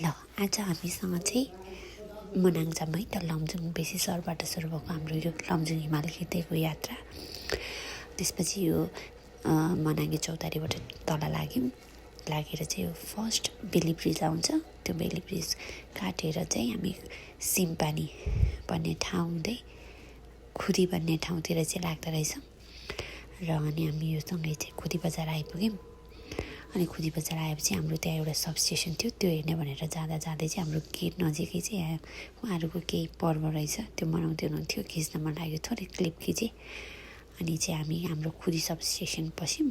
ल आज हामीसँग चाहिँ मनाङ जाऊँ है त। लमजुङ बेसी सरबाट सुरु भएको हाम्रो यो लमजुङ हिमाल खिच्दैको यात्रा। त्यसपछि यो मनाङे चौतारीबाट तल लागेर चाहिँ यो फर्स्ट बेली ब्रिज आउँछ। त्यो बेली ब्रिज काटेर चाहिँ हामी सिमपानी भन्ने ठाउँ हुँदै खुदी भन्ने ठाउँतिर चाहिँ लाग्दो रहेछ। र अनि हामी यो सँगै चाहिँ खुदी बजार आइपुग्यौँ। अनि खुदी बजार आएपछि हाम्रो त्यहाँ एउटा सब स्टेसन थियो, त्यो हेर्ने भनेर जाँदै चाहिँ हाम्रो गेट नजिकै चाहिँ उहाँहरूको केही पर्व रहेछ, त्यो मनाउँदै हुनुहुन्थ्यो। खिच्न मन लाग्यो, थोरै क्लिप खिचेँ। अनि चाहिँ हामी हाम्रो खुदी सब स्टेसन पस्यौँ।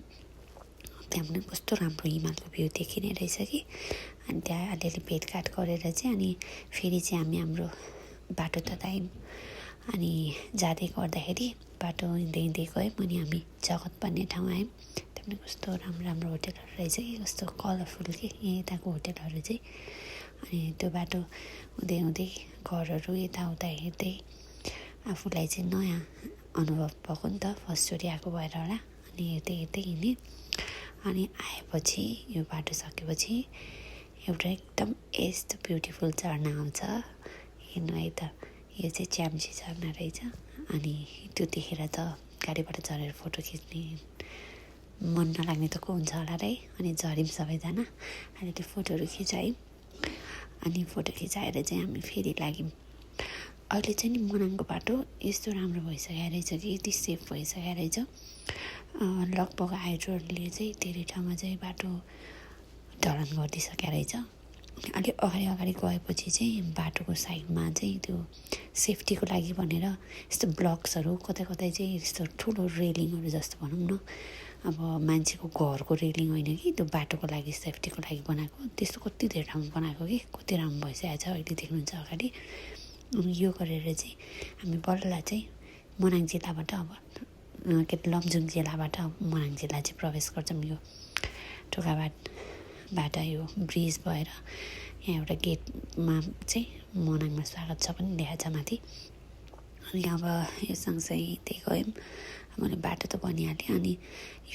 त्यहाँ पनि कस्तो राम्रो हिमालको भ्यू देखिने रहेछ कि। अनि त्यहाँ अलिअलि भेटघाट गरेर चाहिँ अनि फेरि चाहिँ हामी हाम्रो बाटो ततायौँ। अनि जाँदै गर्दाखेरि बाटो हिँड्दै गयौँ। अनि हामी जगत भन्ने ठाउँ आयौँ। त्यहाँ पनि कस्तो राम्रो होटेलहरू रहेछ कि, कस्तो कलरफुल कि यताको होटेलहरू चाहिँ। अनि त्यो बाटो हुँदै घरहरू यताउता हेर्दै आफूलाई चाहिँ नयाँ अनुभव भएको नि त, फर्स्टचोटि आएको भएर होला। अनि हेर्दै हिँडेँ। अनि आएपछि यो बाटो सकेपछि एउटा एकदम यस्तो ब्युटिफुल झरना आउँछ, हेर्नु है त। यो चाहिँ च्याम्ची झरना रहेछ। अनि त्यो देखेर त गाडीबाट झरेर फोटो खिच्ने मन नलाग्ने त को हुन्छ होला र है। अनि झऱ्यौँ सबैजना। अनि त्यो फोटोहरू खिचायौँ। अनि फोटो खिचाएर चाहिँ हामी फेरि लाग्यौँ। अहिले चाहिँ नि मनाङको बाटो यस्तो राम्रो भइसकेको रहेछ कि, यति सेफ भइसकेको रहेछ। लगभग हाइड्रोले चाहिँ धेरै ठाउँमा चाहिँ बाटो ढलान गरिदिइसकेको रहेछ। अलिक अगाडि गएपछि चाहिँ बाटोको साइडमा चाहिँ त्यो सेफ्टीको लागि भनेर यस्तो ब्लक्सहरू कतै चाहिँ यस्तो ठुलो रेलिङहरू जस्तो भनौँ न, अब मान्छेको घरको रेलिङ होइन कि, त्यो बाटोको लागि सेफ्टीको लागि बनाएको। त्यस्तो कति धेरै ठाउँमा बनाएको कि, कति राम्रो भइसकेको छ अहिले देख्नुहुन्छ अगाडि। अनि यो गरेर चाहिँ हामी बल्ल चाहिँ मनाङ जिल्लाबाट लमजुङ जिल्लाबाट मनाङ जिल्ला चाहिँ प्रवेश गर्छौँ। यो टोकाबाट यो ब्रिज भएर यहाँ एउटा गेटमा चाहिँ मनाङमा स्वागत छ पनि लेखा छ माथि। अनि अब यो सँगसँगै गयौँ। मैले बाटो त भनिहालेँ। अनि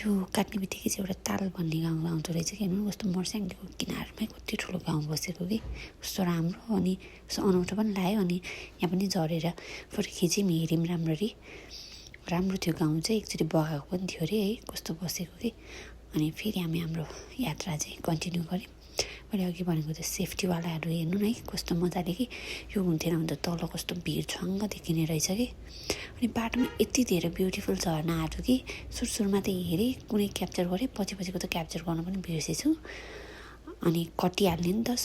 यो काट्ने बित्तिकै चाहिँ एउटा ताल भन्ने गाउँ आउँदो रहेछ कि, हेर्नु कस्तो मर्स्याङको किनारमै कति ठुलो गाउँ बसेको कि, कस्तो राम्रो। अनि कस्तो अनौठो पनि लाग्यो। अनि यहाँ पनि झरेर फोटो खिच्यौँ, हेऱ्यौँ राम्ररी। राम्रो थियो गाउँ चाहिँ, एकचोटि बगाएको पनि थियो अरे है, कस्तो बसेको कि। अनि फेरि हामी हाम्रो यात्रा चाहिँ कन्टिन्यू गऱ्यौँ। मैले अघि भनेको त्यो सेफ्टीवालाहरू हेर्नु न है, कस्तो मजाले कि। यो हुन्थेन भने त तल कस्तो भिड छङ्ग देखिने रहेछ कि। अनि बाटोमा यति धेरै ब्युटिफुल झरनाहरू कि, सुरुमा त हेरेँ, कुनै क्याप्चर गरेँ, पछिको त क्याप्चर गर्न पनि बिर्सेछु। अनि कटिहाल्ने नि त